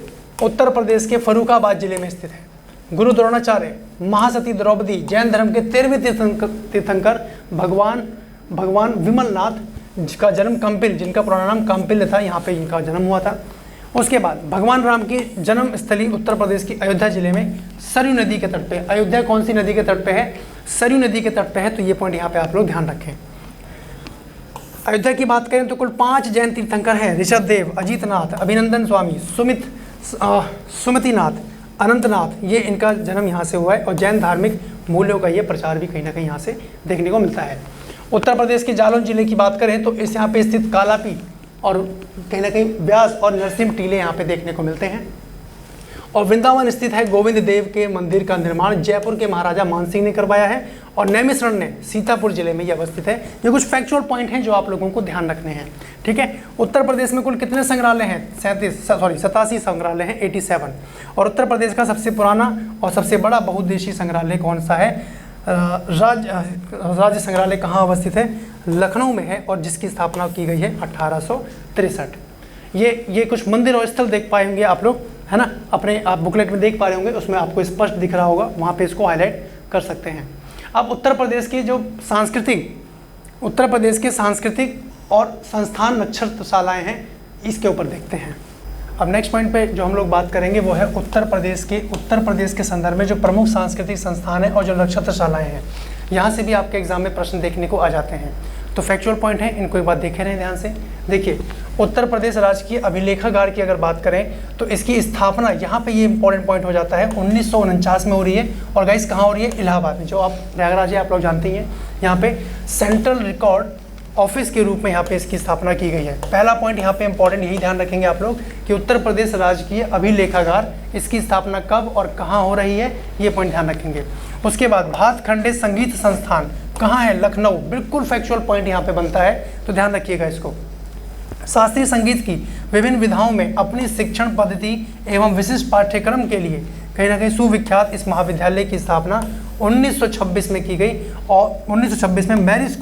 उत्तर प्रदेश के फर्रुखाबाद जिले में स्थित है। गुरु द्रोणाचार्य, महासती द्रौपदी, जैन धर्म के 13वें तीर्थंकर भगवान विमलनाथ का जन्म कंपिल, जिनका पुराना नाम कंपिल था, यहाँ पे इनका जन्म हुआ था। उसके बाद भगवान राम की जन्म स्थली उत्तर प्रदेश की अयोध्या जिले में सरयू नदी के तट पे। अयोध्या कौन सी नदी के तट पे है? सरयू नदी के तट पे है। तो ये पॉइंट यहाँ पे आप लोग ध्यान रखें। अयोध्या की बात करें तो कुल 5 जैन तीर्थंकर हैं। ऋषभदेव, अजीतनाथ, अभिनंदन स्वामी, सुमतिनाथ, अनंतनाथ, ये इनका जन्म यहाँ से हुआ है। और जैन धार्मिक मूल्यों का ये प्रचार भी कहीं ना कहीं यहाँ से देखने को मिलता है। उत्तर प्रदेश के जालौन जिले की बात करें तो इस यहाँ पे स्थित कालापी और कहीं ना कहीं व्यास और नरसिंह टीले यहाँ पे देखने को मिलते हैं। और वृंदावन स्थित है गोविंद देव के मंदिर का निर्माण जयपुर के महाराजा मानसिंह ने करवाया है। और नैमिषारण्य ने सीतापुर जिले में ये अवस्थित है। ये कुछ फैक्चुअल पॉइंट हैं जो आप लोगों को ध्यान रखने हैं। ठीक है। उत्तर प्रदेश में कुल कितने संग्रहालय हैं? 87 संग्रहालय हैं, 87। और उत्तर प्रदेश का सबसे पुराना और सबसे बड़ा बहुउद्देशीय संग्रहालय कौन सा है? राज्य संग्रहालय कहाँ अवस्थित है? लखनऊ में है और जिसकी स्थापना की गई है 1863। ये कुछ मंदिर और स्थल देख पाएंगे आप लोग, है ना, अपने आप बुकलेट में देख पा रहे होंगे, उसमें आपको स्पष्ट दिख रहा होगा, वहाँ पे इसको हाईलाइट कर सकते हैं। अब उत्तर प्रदेश के सांस्कृतिक और संस्थान नक्षत्रशालाएँ हैं, इसके ऊपर देखते हैं। अब नेक्स्ट पॉइंट पे जो हम लोग बात करेंगे वो है उत्तर प्रदेश के संदर्भ में जो प्रमुख सांस्कृतिक संस्थान है और जो नक्षत्रशालाएँ हैं। यहाँ से भी आपके एग्जाम में प्रश्न देखने को आ जाते हैं। तो फैक्चुअल पॉइंट है, इनको एक बार देखे रहें ध्यान से। देखिए उत्तर प्रदेश राजकीय अभिलेखागार की अगर बात करें तो इसकी स्थापना यहाँ पे ये इंपॉर्टेंट पॉइंट हो जाता है 1949 में हो रही है। और गाइस कहाँ हो रही है? इलाहाबाद में, जो आप प्रयागराज है, आप लोग जानते ही हैं। यहाँ पे सेंट्रल रिकॉर्ड ऑफिस के रूप में यहाँ पे इसकी स्थापना की गई है। पहला पॉइंट यहाँ पे इंपॉर्टेंट यही ध्यान रखेंगे आप लोग कि उत्तर प्रदेश राजकीय अभिलेखागार, इसकी स्थापना कब और कहाँ हो रही है, ये पॉइंट ध्यान रखेंगे। उसके बाद भातखंडे संगीत संस्थान कहाँ है? लखनऊ। बिल्कुल फैक्चुअल पॉइंट यहाँ पे बनता है, तो ध्यान रखिएगा इसको। शास्त्रीय संगीत की विभिन्न विधाओं में अपनी शिक्षण पद्धति एवं विशिष्ट पाठ्यक्रम के लिए कहीं ना कहीं सुविख्यात इस महाविद्यालय की स्थापना 1926 में की गई। और 1926 में मैरिज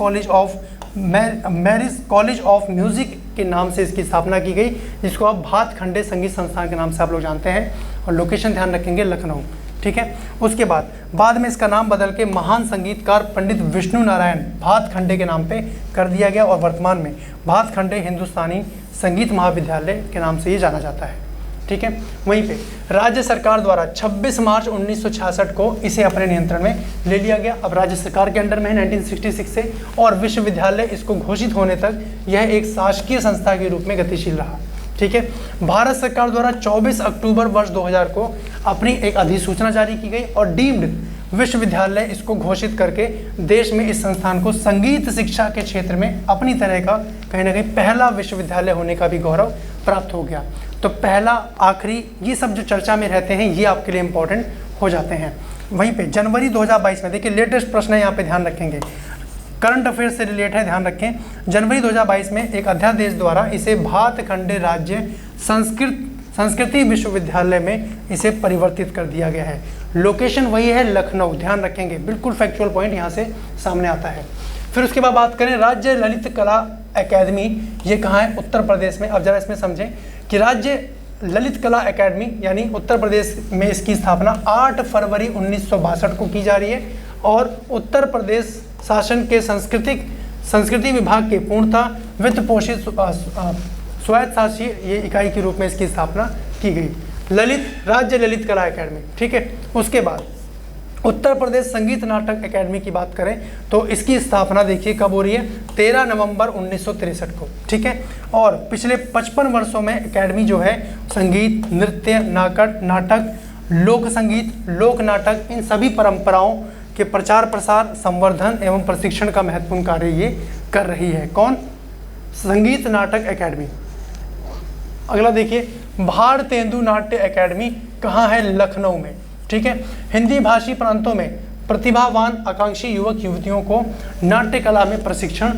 कॉलेज ऑफ म्यूजिक के नाम से इसकी स्थापना की गई, जिसको आप भातखंडे संगीत संस्थान के नाम से आप लोग जानते हैं। और लोकेशन ध्यान रखेंगे लखनऊ। ठीक है। उसके बाद में इसका नाम बदल के महान संगीतकार पंडित विष्णु नारायण भातखंडे के नाम पे कर दिया गया। और वर्तमान में भातखंडे हिंदुस्तानी संगीत महाविद्यालय के नाम से ये जाना जाता है। ठीक है। वहीं पे राज्य सरकार द्वारा 26 मार्च 1966 को इसे अपने नियंत्रण में ले लिया गया। अब राज्य सरकार के अंडर में है 1966 से, और विश्वविद्यालय इसको घोषित होने तक यह एक शासकीय संस्था के रूप में गतिशील रहा। ठीक है। भारत सरकार द्वारा 24 अक्टूबर वर्ष 2000 को अपनी एक अधिसूचना जारी की गई और डीम्ड विश्वविद्यालय इसको घोषित करके देश में इस संस्थान को संगीत शिक्षा के क्षेत्र में अपनी तरह का कहीं ना कहीं पहला विश्वविद्यालय होने का भी गौरव प्राप्त हो गया। तो पहला, आखिरी, ये सब जो चर्चा में रहते हैं ये आपके लिए इंपॉर्टेंट हो जाते हैं। वहीं पे जनवरी 2022 में देखिए लेटेस्ट प्रश्न है, यहाँ पे ध्यान रखेंगे। करंट अफेयर से रिलेटेड है, ध्यान रखें। जनवरी 2022 में एक अध्यादेश द्वारा इसे भातखंडे राज्य संस्कृति विश्वविद्यालय में इसे परिवर्तित कर दिया गया है। लोकेशन वही है लखनऊ, ध्यान रखेंगे, बिल्कुल फैक्चुअल पॉइंट यहाँ से सामने आता है। फिर उसके बाद बात करें राज्य ललित कला एकेडमी, ये कहाँ है? उत्तर प्रदेश में। अब जरा इसमें समझें कि राज्य ललित कला एकेडमी यानी उत्तर प्रदेश में इसकी स्थापना 8 फरवरी 1962 को की जा रही है और उत्तर प्रदेश शासन के संस्कृति विभाग के पूर्णतः वित्त पोषित स्वायत्तशासी ये इकाई के रूप में इसकी स्थापना की गई, राज्य ललित कला एकेडमी। ठीक है। उसके बाद उत्तर प्रदेश संगीत नाटक एकेडमी की बात करें तो इसकी स्थापना देखिए कब हो रही है? 13 नवंबर 1963 को। ठीक है। और पिछले 55 वर्षों में एकेडमी जो है संगीत, नृत्य, नाटक, लोक संगीत, लोक नाटक, इन सभी परंपराओं के प्रचार प्रसार, संवर्धन एवं प्रशिक्षण का महत्वपूर्ण कार्य ये कर रही है। कौन? संगीत नाटक एकेडमी। अगला देखिए भारतेंदु नाट्य एकेडमी कहाँ है? लखनऊ में। ठीक है। हिंदी भाषी प्रांतों में प्रतिभावान आकांक्षी युवक युवतियों को नाट्य कला में प्रशिक्षण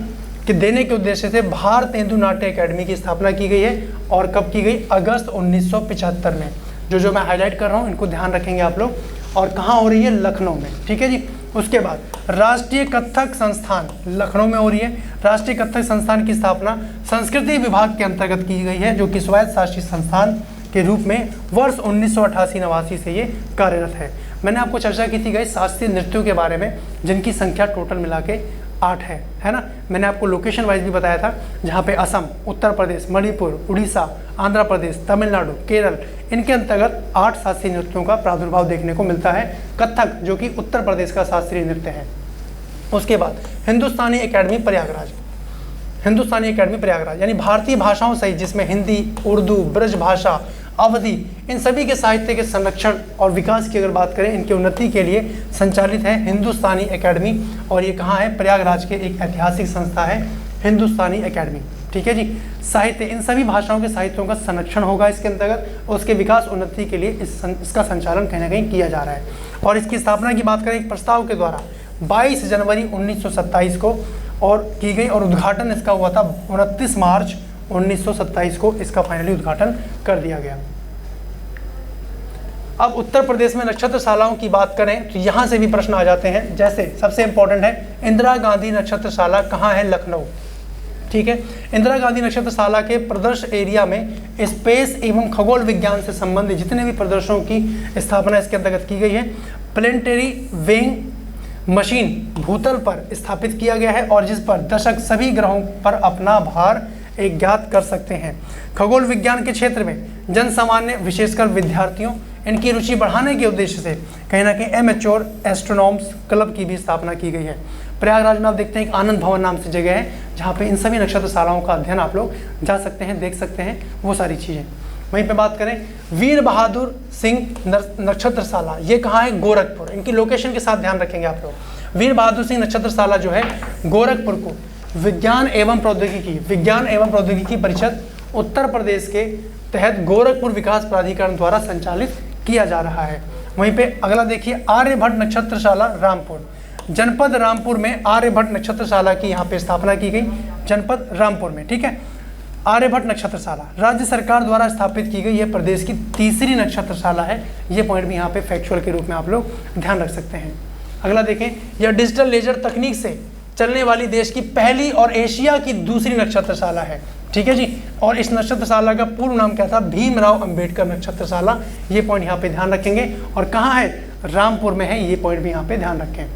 के देने के उद्देश्य से भारतेंदु नाट्य एकेडमी की स्थापना की गई है। और कब की गई? अगस्त 1975 में। जो मैं हाईलाइट कर रहा हूँ इनको ध्यान रखेंगे आप लोग। और कहाँ हो रही है? लखनऊ में। ठीक है जी। उसके बाद राष्ट्रीय कथक संस्थान लखनऊ में हो रही है। राष्ट्रीय कथक संस्थान की स्थापना संस्कृति विभाग के अंतर्गत की गई है, जो कि स्वायत्तशासी संस्थान के रूप में वर्ष 1988-89 से ये कार्यरत है। मैंने आपको चर्चा की थी गई शास्त्रीय नृत्यों के बारे में, जिनकी संख्या टोटल मिला के 8 है ना। मैंने आपको लोकेशन वाइज भी बताया था, जहाँ पे असम, उत्तर प्रदेश, मणिपुर, उड़ीसा, आंध्र प्रदेश, तमिलनाडु, केरल, इनके अंतर्गत 8 शास्त्रीय नृत्यों का प्रादुर्भाव देखने को मिलता है। कथक जो कि उत्तर प्रदेश का शास्त्रीय नृत्य है। उसके बाद हिंदुस्तानी एकेडमी प्रयागराज यानी भारतीय भाषाओं सहित जिसमें हिंदी, उर्दू, ब्रज भाषा, अवधि, इन सभी के साहित्य के संरक्षण और विकास की अगर बात करें, इनकी उन्नति के लिए संचालित है हिंदुस्तानी एकेडमी। और ये कहाँ है? प्रयागराज के एक ऐतिहासिक संस्था है हिंदुस्तानी एकेडमी। ठीक है जी। साहित्य, इन सभी भाषाओं के साहित्यों का संरक्षण होगा इसके अंतर्गत, और उसके विकास उन्नति के लिए इसका संचालन कहीं ना कहीं किया जा रहा है। और इसकी स्थापना की बात करें एक प्रस्ताव के द्वारा 22 जनवरी 1927 को और की गई, और उद्घाटन इसका हुआ था 29 मार्च 1927 को इसका फाइनली उद्घाटन कर दिया गया। अब उत्तर प्रदेश में नक्षत्रशालाओं की बात करें तो यहाँ से भी प्रश्न आ जाते हैं। जैसे सबसे इंपॉर्टेंट है इंदिरा गांधी नक्षत्रशाला कहाँ है? लखनऊ। ठीक है। इंदिरा गांधी नक्षत्रशाला के प्रदर्श एरिया में स्पेस एवं खगोल विज्ञान से संबंधित जितने भी प्रदर्शनों की स्थापना इसके अंतर्गत की गई है। प्लेनेटरी वेइंग मशीन भूतल पर स्थापित किया गया है, और जिस पर दर्शक सभी ग्रहों पर अपना भार ज्ञात कर सकते हैं। खगोल विज्ञान के क्षेत्र में जन सामान्य विशेषकर विद्यार्थियों इनकी रुचि बढ़ाने के उद्देश्य से कहीं ना कहीं एमेच्योर एस्ट्रोनॉम्स क्लब की भी स्थापना की गई है। प्रयागराज में आप देखते हैं एक आनंद भवन नाम से जगह है, जहाँ पे इन सभी नक्षत्रशालाओं का अध्ययन आप लोग जा सकते हैं, देख सकते हैं वो सारी चीज़ें। वहीं पे बात करें वीर बहादुर सिंह नक्षत्रशाला, ये कहाँ है? गोरखपुर। इनकी लोकेशन के साथ ध्यान रखेंगे आप लोग। वीर बहादुर सिंह नक्षत्रशाला जो है गोरखपुर को विज्ञान एवं प्रौद्योगिकी परिषद उत्तर प्रदेश के तहत गोरखपुर विकास प्राधिकरण द्वारा संचालित किया जा रहा है। वहीं पे अगला देखिए आर्यभट्ट नक्षत्रशाला रामपुर, जनपद रामपुर में आर्यभट्ट नक्षत्रशाला की यहाँ पे स्थापना की गई, जनपद रामपुर में। ठीक है। आर्यभट्ट नक्षत्रशाला राज्य सरकार द्वारा स्थापित की गई, यह प्रदेश की तीसरी नक्षत्रशाला है। ये पॉइंट भी यहाँ पे फैक्चुअल के रूप में आप लोग ध्यान रख सकते हैं। अगला देखें, यह डिजिटल लेजर तकनीक से चलने वाली देश की पहली और एशिया की दूसरी नक्षत्रशाला है। ठीक है जी। और इस नक्षत्रशाला का पूर्ण नाम क्या था? भीमराव अंबेडकर नक्षत्रशाला। ये पॉइंट यहाँ पे ध्यान रखेंगे। और कहाँ है? रामपुर में है। ये पॉइंट भी यहाँ पे ध्यान रखें।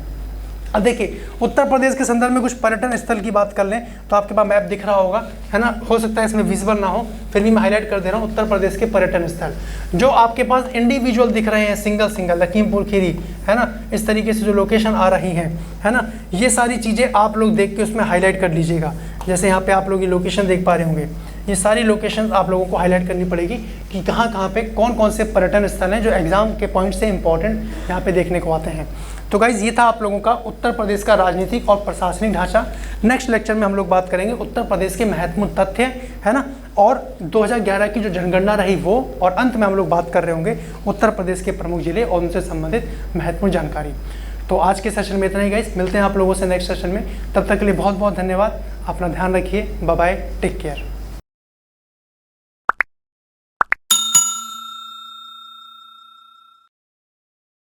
अब देखिए उत्तर प्रदेश के संदर्भ में कुछ पर्यटन स्थल की बात कर लें तो आपके पास मैप दिख रहा होगा, है ना। हो सकता है इसमें विजिबल ना हो, फिर भी मैं हाईलाइट कर दे रहा हूँ उत्तर प्रदेश के पर्यटन स्थल जो आपके पास इंडिविजुअल दिख रहे हैं, सिंगल लखीमपुर खीरी, है ना। इस तरीके से जो लोकेशन आ रही हैं, है ना, ये सारी चीज़ें आप लोग देख के उसमें हाईलाइट कर लीजिएगा। जैसे यहाँ पे आप लोग ये लोकेशन देख पा रहे होंगे, ये सारी लोकेशन आप लोगों को हाईलाइट करनी पड़ेगी कि कहाँ पे कौन कौन से पर्यटन स्थल हैं जो एग्जाम के पॉइंट से इंपॉर्टेंट यहाँ पे देखने को आते हैं। तो गाइज ये था आप लोगों का उत्तर प्रदेश का राजनीतिक और प्रशासनिक ढांचा। नेक्स्ट लेक्चर में हम लोग बात करेंगे उत्तर प्रदेश के महत्वपूर्ण तथ्य, है ना, और 2011 की जो जनगणना रही वो, और अंत में हम लोग बात कर रहे होंगे उत्तर प्रदेश के प्रमुख जिले और उनसे संबंधित महत्वपूर्ण जानकारी। तो आज के सेशन में इतना ही गाइस, मिलते हैं आप लोगों से नेक्स्ट सेशन में। तब तक के लिए बहुत बहुत धन्यवाद, अपना ध्यान रखिए, बाय बाय, टेक केयर।